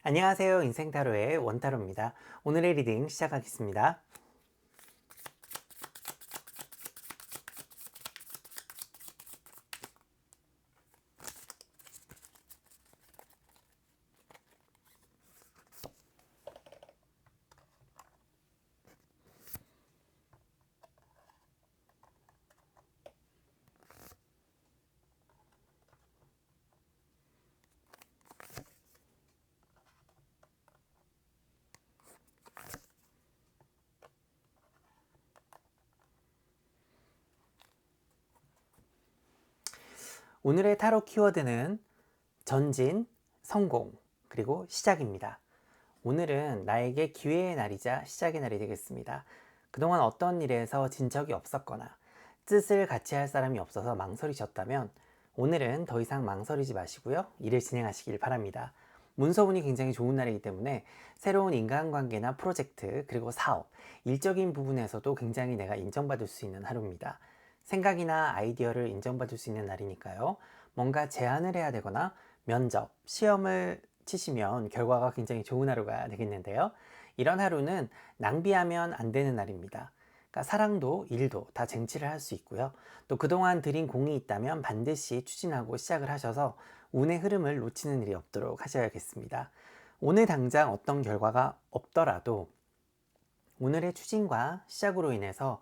안녕하세요. 인생타로의 원타로입니다. 오늘의 리딩 시작하겠습니다. 오늘의 타로 키워드는 전진, 성공, 그리고 시작입니다. 오늘은 나에게 기회의 날이자 시작의 날이 되겠습니다. 그동안 어떤 일에서 진 적이 없었거나 뜻을 같이 할 사람이 없어서 망설이셨다면 오늘은 더 이상 망설이지 마시고요. 일을 진행하시길 바랍니다. 문서운이 굉장히 좋은 날이기 때문에 새로운 인간관계나 프로젝트, 그리고 사업, 일적인 부분에서도 굉장히 내가 인정받을 수 있는 하루입니다. 생각이나 아이디어를 인정받을 수 있는 날이니까요. 뭔가 제안을 해야 되거나 면접, 시험을 치시면 결과가 굉장히 좋은 하루가 되겠는데요. 이런 하루는 낭비하면 안 되는 날입니다. 그러니까 사랑도 일도 다 쟁취를 할 수 있고요. 또 그동안 들인 공이 있다면 반드시 추진하고 시작을 하셔서 운의 흐름을 놓치는 일이 없도록 하셔야겠습니다. 오늘 당장 어떤 결과가 없더라도 오늘의 추진과 시작으로 인해서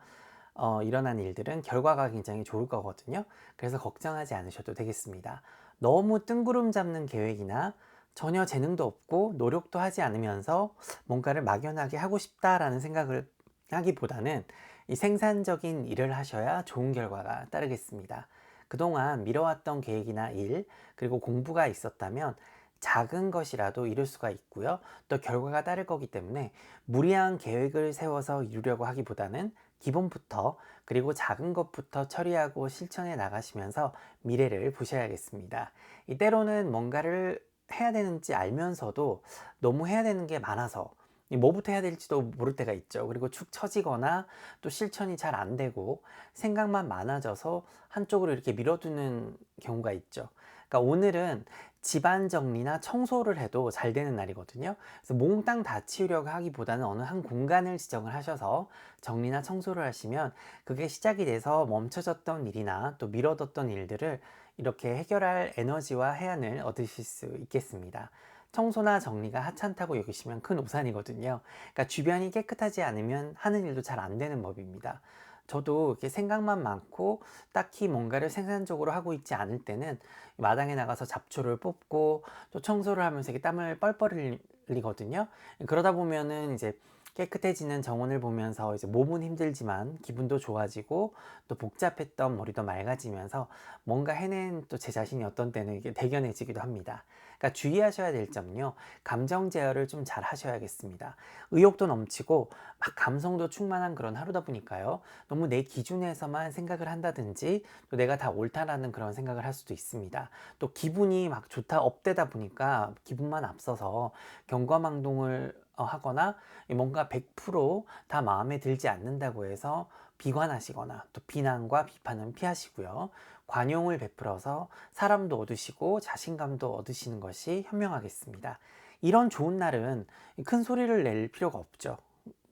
일어난 일들은 결과가 굉장히 좋을 거거든요. 그래서 걱정하지 않으셔도 되겠습니다. 너무 뜬구름 잡는 계획이나 전혀 재능도 없고 노력도 하지 않으면서 뭔가를 막연하게 하고 싶다라는 생각을 하기보다는 이 생산적인 일을 하셔야 좋은 결과가 따르겠습니다. 그동안 미뤄왔던 계획이나 일, 그리고 공부가 있었다면 작은 것이라도 이룰 수가 있고요. 또 결과가 따를 거기 때문에 무리한 계획을 세워서 이루려고 하기보다는 기본부터, 그리고 작은 것부터 처리하고 실천해 나가시면서 미래를 보셔야겠습니다. 때로는 뭔가를 해야 되는지 알면서도 너무 해야 되는 게 많아서 뭐부터 해야 될지도 모를 때가 있죠. 그리고 축 처지거나 또 실천이 잘 안 되고 생각만 많아져서 한쪽으로 이렇게 밀어두는 경우가 있죠. 그러니까 오늘은 집안 정리나 청소를 해도 잘 되는 날이거든요. 그래서 몽땅 다 치우려고 하기보다는 어느 한 공간을 지정을 하셔서 정리나 청소를 하시면 그게 시작이 돼서 멈춰졌던 일이나 또 미뤄뒀던 일들을 이렇게 해결할 에너지와 해안을 얻으실 수 있겠습니다. 청소나 정리가 하찮다고 여기시면 큰 오산이거든요. 그러니까 주변이 깨끗하지 않으면 하는 일도 잘 안 되는 법입니다. 저도 이렇게 생각만 많고 딱히 뭔가를 생산적으로 하고 있지 않을 때는 마당에 나가서 잡초를 뽑고 또 청소를 하면서 이렇게 땀을 뻘뻘 흘리거든요. 그러다 보면은 이제 깨끗해지는 정원을 보면서 이제 몸은 힘들지만 기분도 좋아지고 또 복잡했던 머리도 맑아지면서 뭔가 해낸 또 제 자신이 어떤 때는 이게 대견해지기도 합니다. 그러니까 주의하셔야 될 점요. 감정 제어를 좀 잘 하셔야겠습니다. 의욕도 넘치고 막 감성도 충만한 그런 하루다 보니까요. 너무 내 기준에서만 생각을 한다든지 또 내가 다 옳다라는 그런 생각을 할 수도 있습니다. 또 기분이 막 좋다 업되다 보니까 기분만 앞서서 경거망동을 하거나 뭔가 100%다 마음에 들지 않는다고 해서 비관하시거나 또 비난과 비판은 피하시고요. 관용을 베풀어서 사람도 얻으시고 자신감도 얻으시는 것이 현명하겠습니다. 이런 좋은 날은 큰 소리를 낼 필요가 없죠.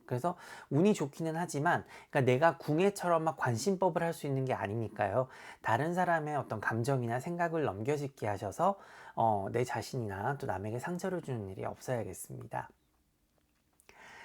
그래서 운이 좋기는 하지만 그러니까 내가 궁예처럼 막 관심법을 할 수 있는 게 아니니까요. 다른 사람의 어떤 감정이나 생각을 넘겨짚게 하셔서 내 자신이나 또 남에게 상처를 주는 일이 없어야겠습니다.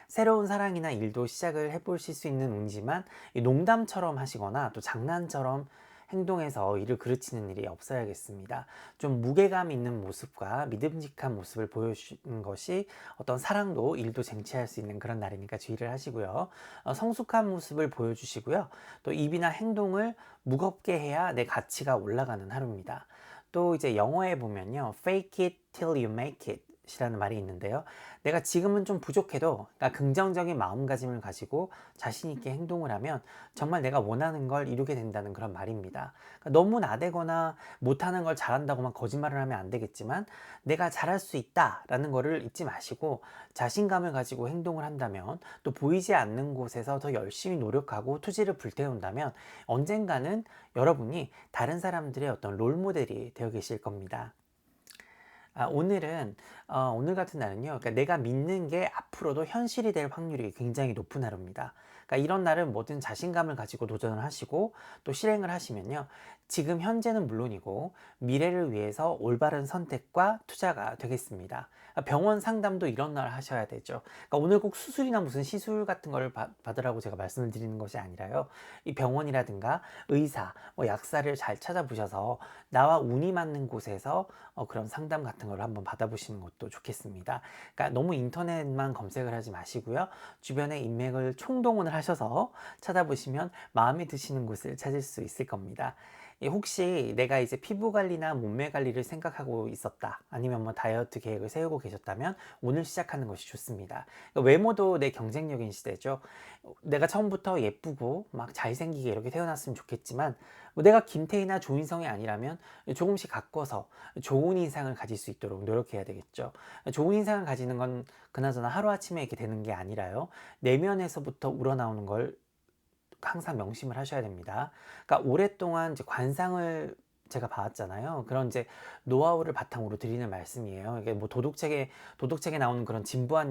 새로운 사랑이나 일도 시작을 해보실 수 있는 운이지만 농담처럼 하시거나 또 장난처럼 행동해서 일을 그르치는 일이 없어야겠습니다. 좀 무게감 있는 모습과 믿음직한 모습을 보여주는 것이 어떤 사랑도 일도 쟁취할 수 있는 그런 날이니까 주의를 하시고요. 성숙한 모습을 보여주시고요. 또 입이나 행동을 무겁게 해야 내 가치가 올라가는 하루입니다. 또 이제 영어에 보면요, fake it till you make it 이라는 말이 있는데요. 내가 지금은 좀 부족해도 그러니까 긍정적인 마음가짐을 가지고 자신 있게 행동을 하면 정말 내가 원하는 걸 이루게 된다는 그런 말입니다. 그러니까 너무 나대거나 못하는 걸 잘한다고만 거짓말을 하면 안 되겠지만 내가 잘할 수 있다라는 거를 잊지 마시고 자신감을 가지고 행동을 한다면 또 보이지 않는 곳에서 더 열심히 노력하고 투지를 불태운다면 언젠가는 여러분이 다른 사람들의 어떤 롤모델이 되어 계실 겁니다. 오늘은 오늘 같은 날은요. 그러니까 내가 믿는 게 앞으로도 현실이 될 확률이 굉장히 높은 하루입니다. 그러니까 이런 날은 뭐든 자신감을 가지고 도전을 하시고 또 실행을 하시면요. 지금 현재는 물론이고 미래를 위해서 올바른 선택과 투자가 되겠습니다. 병원 상담도 이런 날 하셔야 되죠. 그러니까 오늘 꼭 수술이나 무슨 시술 같은 걸 받으라고 제가 말씀을 드리는 것이 아니라요. 이 병원이라든가 의사, 뭐 약사를 잘 찾아보셔서 나와 운이 맞는 곳에서 그런 상담 같은 걸 한번 받아보시는 것도 좋겠습니다. 그러니까 너무 인터넷만 검색을 하지 마시고요. 주변에 인맥을 총동원을 하셔서 찾아보시면 마음에 드시는 곳을 찾을 수 있을 겁니다. 혹시 내가 이제 피부 관리나 몸매 관리를 생각하고 있었다. 아니면 뭐 다이어트 계획을 세우고 계셨다면 오늘 시작하는 것이 좋습니다. 그러니까 외모도 내 경쟁력인 시대죠. 내가 처음부터 예쁘고 막 잘생기게 이렇게 태어났으면 좋겠지만 뭐 내가 김태희나 조인성이 아니라면 조금씩 가꿔서 좋은 인상을 가질 수 있도록 노력해야 되겠죠. 좋은 인상을 가지는 건 그나저나 하루아침에 이렇게 되는 게 아니라요. 내면에서부터 우러나오는 걸 항상 명심을 하셔야 됩니다. 그러니까 오랫동안 이제 관상을 제가 봐왔잖아요. 그런 이제 노하우를 바탕으로 드리는 말씀이에요. 이게 뭐 도덕책에 나오는 그런 진부한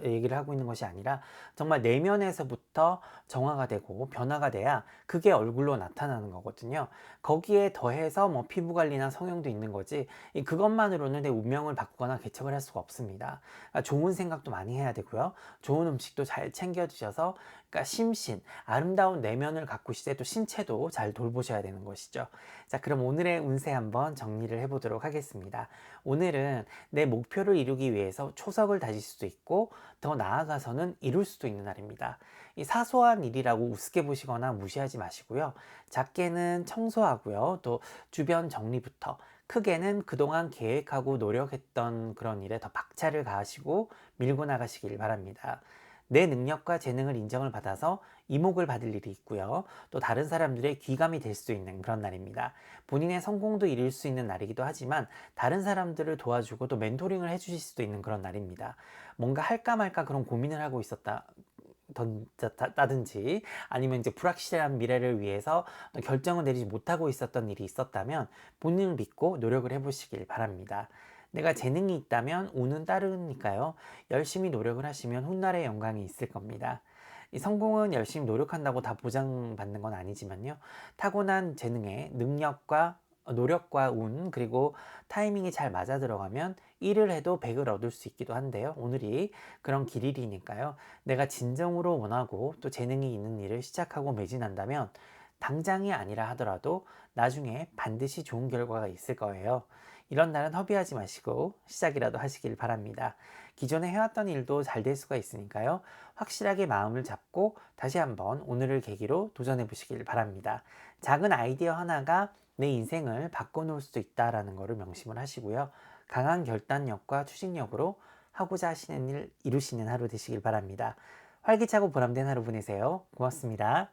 얘기를 하고 있는 것이 아니라 정말 내면에서부터 정화가 되고 변화가 돼야 그게 얼굴로 나타나는 거거든요. 거기에 더해서 뭐 피부 관리나 성형도 있는 거지, 그것만으로는 내 운명을 바꾸거나 개척을 할 수가 없습니다. 그러니까 좋은 생각도 많이 해야 되고요. 좋은 음식도 잘 챙겨 드셔서, 그러니까 심신, 아름다운 내면을 가꾸시되 또 신체도 잘 돌보셔야 되는 것이죠. 자, 그럼 오늘의 운세 한번 정리를 해보도록 하겠습니다. 오늘은 내 목표를 이루기 위해서 초석을 다질 수도 있고 더 나아가서는 이룰 수도 있는 날입니다. 이 사소한 일이라고 우습게 보시거나 무시하지 마시고요. 작게는 청소하고요. 또 주변 정리부터, 크게는 그동안 계획하고 노력했던 그런 일에 더 박차를 가하시고 밀고 나가시길 바랍니다. 내 능력과 재능을 인정을 받아서 이목을 받을 일이 있고요. 또 다른 사람들의 귀감이 될 수 있는 그런 날입니다. 본인의 성공도 이룰 수 있는 날이기도 하지만 다른 사람들을 도와주고 또 멘토링을 해주실 수도 있는 그런 날입니다. 뭔가 할까 말까 그런 고민을 하고 있었다. 던졌다든지 아니면 이제 불확실한 미래를 위해서 결정을 내리지 못하고 있었던 일이 있었다면 본인을 믿고 노력을 해보시길 바랍니다. 내가 재능이 있다면 운은 따르니까요. 열심히 노력을 하시면 훗날의 영광이 있을 겁니다. 이 성공은 열심히 노력한다고 다 보장받는 건 아니지만요. 타고난 재능에 능력과 노력과 운, 그리고 타이밍이 잘 맞아 들어가면 일을 해도 100을 얻을 수 있기도 한데요. 오늘이 그런 길일이니까요. 내가 진정으로 원하고 또 재능이 있는 일을 시작하고 매진한다면 당장이 아니라 하더라도 나중에 반드시 좋은 결과가 있을 거예요. 이런 날은 허비하지 마시고 시작이라도 하시길 바랍니다. 기존에 해왔던 일도 잘 될 수가 있으니까요. 확실하게 마음을 잡고 다시 한번 오늘을 계기로 도전해 보시길 바랍니다. 작은 아이디어 하나가 내 인생을 바꿔놓을 수도 있다라는 것을 명심을 하시고요. 강한 결단력과 추진력으로 하고자 하시는 일 이루시는 하루 되시길 바랍니다. 활기차고 보람된 하루 보내세요. 고맙습니다.